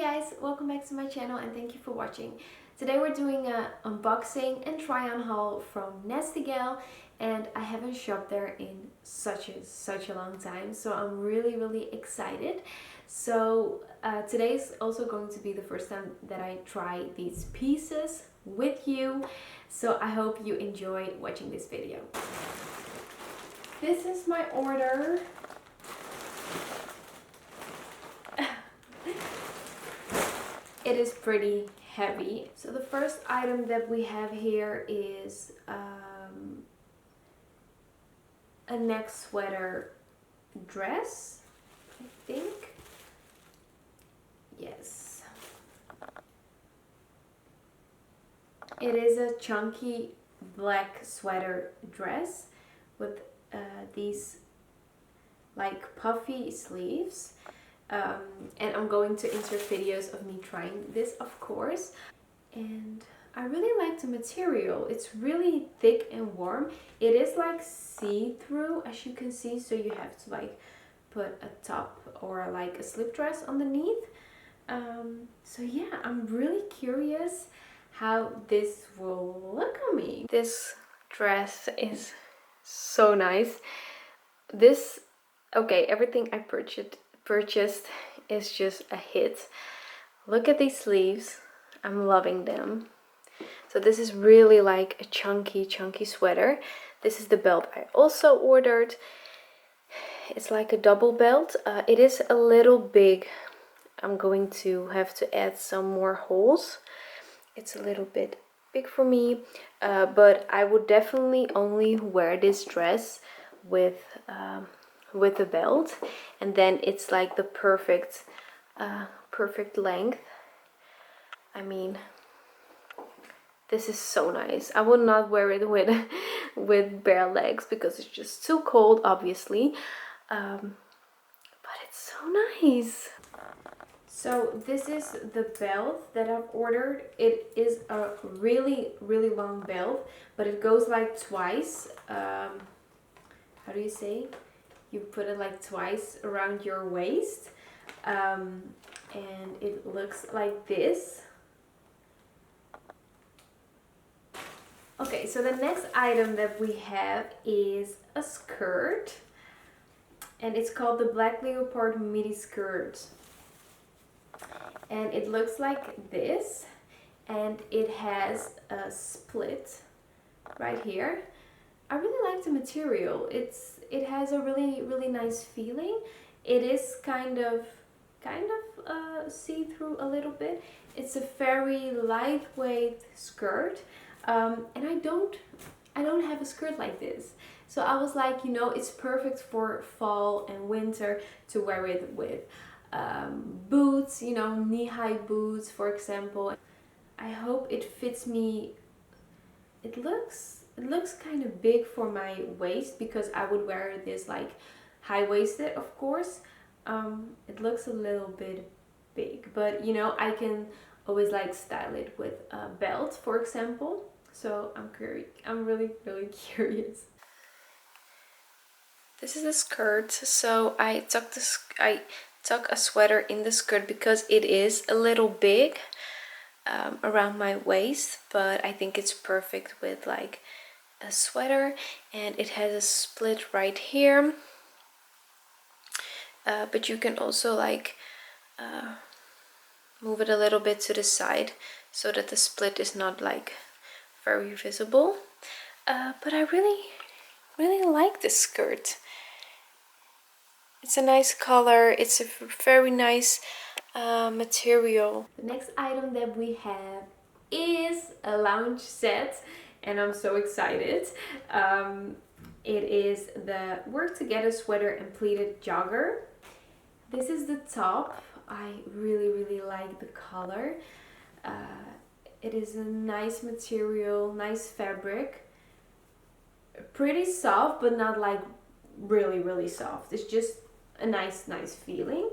guys, welcome back to my channel and thank you for watching. Today we're doing an unboxing and try on haul from NASTYGAL, and I haven't shopped there in such a long time, so I'm really excited. So today's also going to be the first time that I try these pieces with you, so I hope you enjoy watching this video. This is my order. It is pretty heavy. So the first item that we have here is a neck sweater dress, I think. Yes. It is a chunky black sweater dress with these like puffy sleeves. And I'm going to insert videos of me trying this, of course. And I really like the material. It's really thick and warm. It is like see-through, as you can see, so you have to like put a top or like a slip dress underneath. So yeah, I'm really curious how this will look on me. This dress is so nice. Everything I purchased is just a hit. Look at these sleeves. I'm loving them. So this is really like a chunky sweater. This is the belt I also ordered. It's like a double belt. It is a little big. I'm going to have to add some more holes. It's a little bit big for me, but I would definitely only wear this dress with a belt, and then it's like the perfect length. I mean, this is so nice. I would not wear it with bare legs because it's just too cold, obviously, but it's so nice. So this is the belt that I've ordered. It is a really long belt, but it goes like twice. How do you say? You put it like twice around your waist, and it looks like this. Okay, so the next item that we have is a skirt, and it's called the Black Leopard Midi Skirt, and it looks like this, and it has a split right here. I really like the material. It has a really nice feeling. It is kind of see-through a little bit. It's a very lightweight skirt, and I don't have a skirt like this. So I was like, you know, it's perfect for fall and winter to wear it with boots, you know, knee-high boots, for example. I hope it fits me. It looks kind of big for my waist because I would wear this like high-waisted, of course. It looks a little bit big, but you know, I can always like style it with a belt, for example. So I'm really curious. This is the skirt. So I tuck a sweater in the skirt because it is a little big around my waist, but I think it's perfect with like a sweater, and it has a split right here, but you can also like move it a little bit to the side so that the split is not like very visible, but I really like this skirt. It's a nice color. It's a very nice material. The next item that we have is a lounge set, and I'm so excited. It is the Work Together sweater and pleated jogger. This is the top. I really like the color. It is a nice material, nice fabric, pretty soft, but not like really soft. It's just a nice feeling.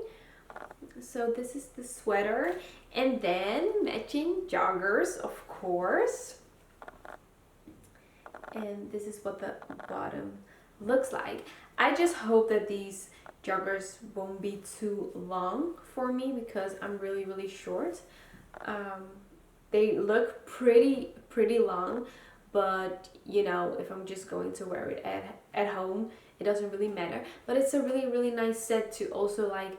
So this is the sweater, and then matching joggers, of course. And this is what the bottom looks like. I just hope that these joggers won't be too long for me because I'm really short. They look pretty long, but you know, if I'm just going to wear it at home, it doesn't really matter. But it's a really nice set to also, like,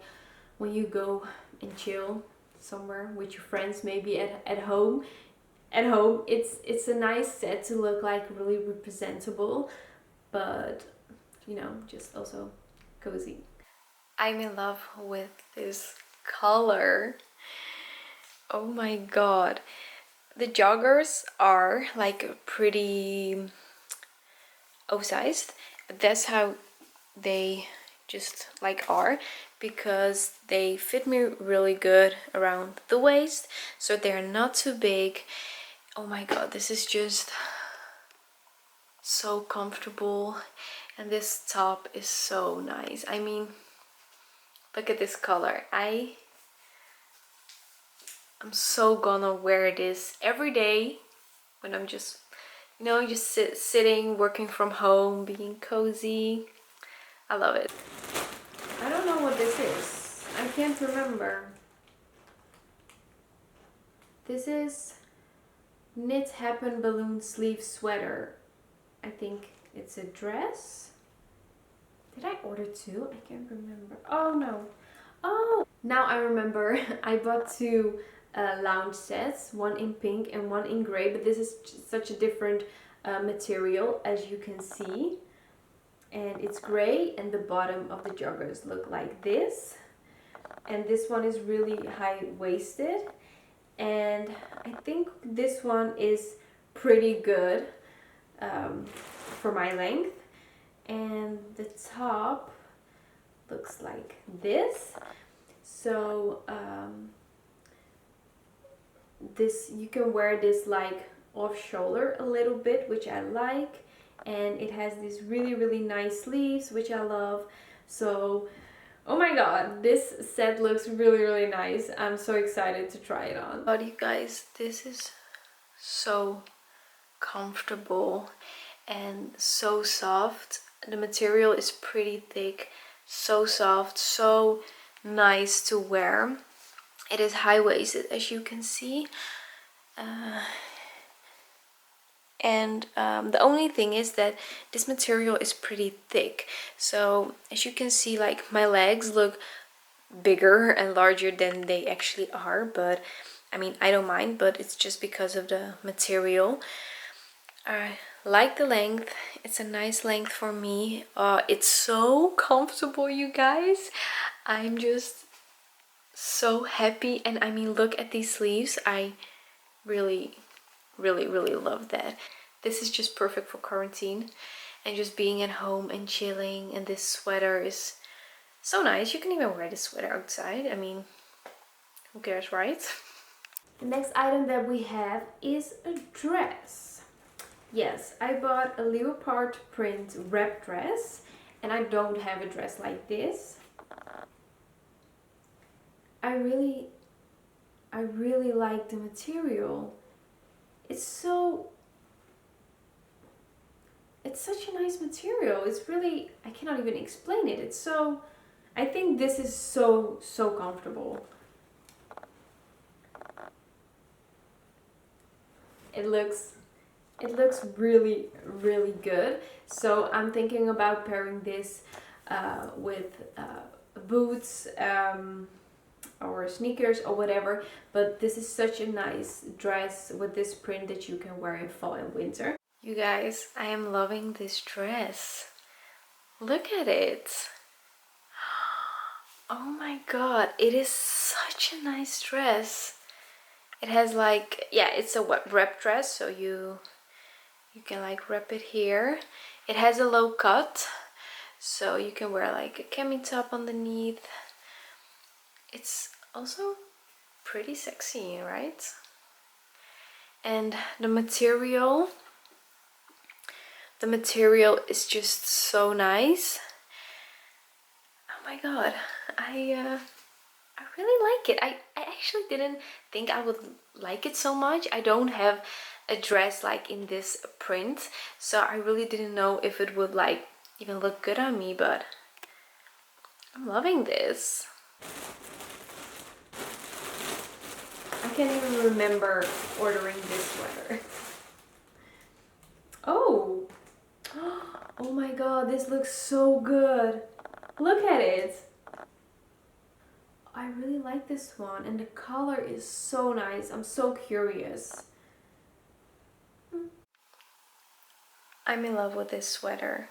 when you go and chill somewhere with your friends, maybe at home. It's a nice set to look like really representable, but you know, just also cozy. I'm in love with this color. Oh my god. The joggers are like pretty oversized, but that's how they just like are, because they fit me really good around the waist, so they're not too big. Oh my god, this is just so comfortable, and this top is so nice. I mean, look at this color. I'm so gonna wear this every day when I'm just, you know, just sitting, working from home, being cozy. I love it. I don't know what this is. I can't remember. This is Knit Happen Balloon Sleeve Sweater. I think it's a dress. Did I order two? I can't remember. Oh no. Oh, now I remember. I bought two lounge sets, one in pink and one in gray, but this is such a different material, as you can see. And it's gray, and the bottom of the joggers look like this. And this one is really high-waisted, and I think this one is pretty good for my length. And the top looks like this. So this, you can wear this like off shoulder a little bit, which I like, and it has these really nice sleeves, which I love. So oh my god, this set looks really nice. I'm so excited to try it on. But you guys, this is so comfortable and so soft. The material is pretty thick, so soft, so nice to wear. It is high-waisted, as you can see. And the only thing is that this material is pretty thick. So as you can see, like, my legs look bigger and larger than they actually are, but I mean, I don't mind, but it's just because of the material. I like the length. It's a nice length for me. It's so comfortable, you guys. I'm just so happy. And I mean, look at these sleeves. I really love that. This is just perfect for quarantine and just being at home and chilling. And this sweater is so nice. You can even wear this sweater outside. I mean, who cares, right? The next item that we have is a dress. Yes, I bought a leopard print wrap dress, and I don't have a dress like this. I really like the material. It's such a nice material. It's really, I cannot even explain it. It's so, I think this is so comfortable. It looks really good. So I'm thinking about pairing this with boots or sneakers or whatever, but this is such a nice dress with this print that you can wear in fall and winter. You guys, I am loving this dress. Look at it. Oh my god, it is such a nice dress. It has like, yeah, it's a wrap dress, so you can like wrap it here. It has a low cut, so you can wear like a cami top underneath. It's also pretty sexy, right? And the material is just so nice. Oh my god, I really like it. I actually didn't think I would like it so much. I don't have a dress like in this print, so I really didn't know if it would like even look good on me, but I'm loving this. I can't even remember ordering this sweater. Oh! Oh my god, this looks so good. Look at it. I really like this one and the color is so nice. I'm so curious. I'm in love with this sweater.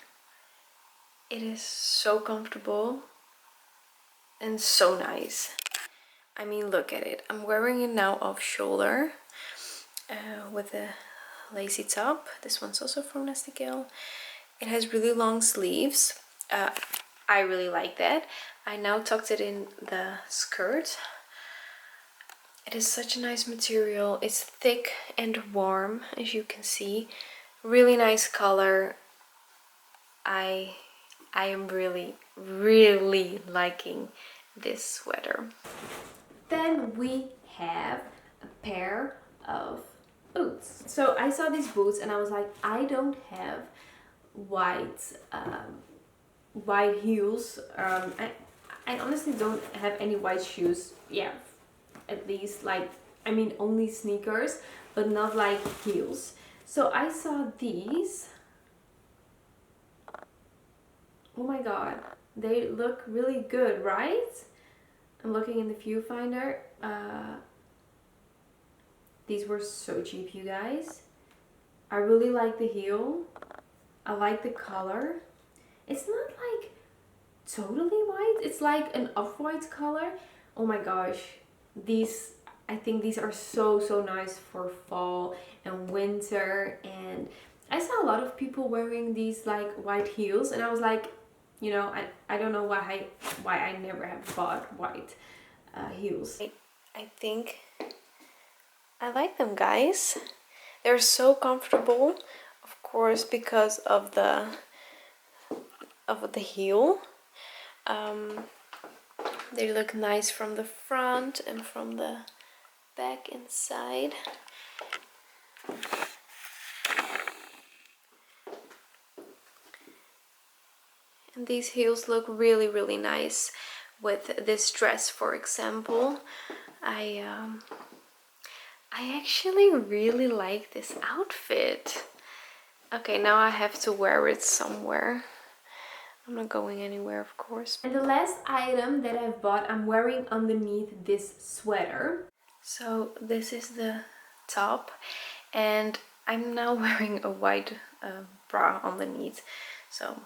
It is so comfortable and so nice. I mean, look at it. I'm wearing it now off shoulder with a lacy top. This one's also from NASTYGAL. It has really long sleeves. I really like that. I now tucked it in the skirt. It is such a nice material. It's thick and warm, as you can see. Really nice color. I am really liking this sweater. Then we have a pair of boots. So I saw these boots and I was like, I don't have white heels. I honestly don't have any white shoes. Yeah, at least, like, I mean, only sneakers, but not like heels. So I saw these. Oh my god, they look really good, right? I'm looking in the viewfinder. These were so cheap, you guys. I really like the heel. I like the color. It's not like totally white. It's like an off-white color. Oh my gosh. These, I think these are so nice for fall and winter. And I saw a lot of people wearing these like white heels and I was like, you know, I don't know why I never have bought white heels. I think I like them, guys. They're so comfortable, of course, because of the heel. They look nice from the front and from the back and side. And these heels look really nice with this dress, for example. I actually really like this outfit. Okay, now I have to wear it somewhere. I'm not going anywhere, of course. And the last item that I've bought, I'm wearing underneath this sweater. So this is the top, and I'm now wearing a white bra underneath, so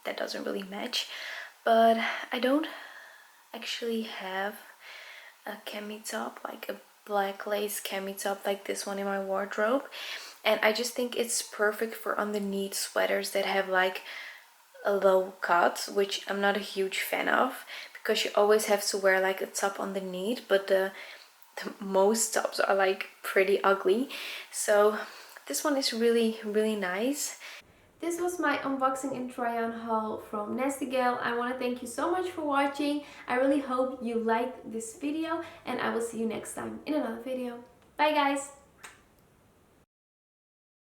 that doesn't really match. But I don't actually have a cami top, like a black lace cami top like this one in my wardrobe, and I just think it's perfect for underneath sweaters that have like a low cut, which I'm not a huge fan of, because you always have to wear like a top underneath, but the most tops are like pretty ugly. So this one is really nice. This was my unboxing and try-on haul from NASTYGAL. I want to thank you so much for watching. I really hope you liked this video, and I will see you next time in another video. Bye guys!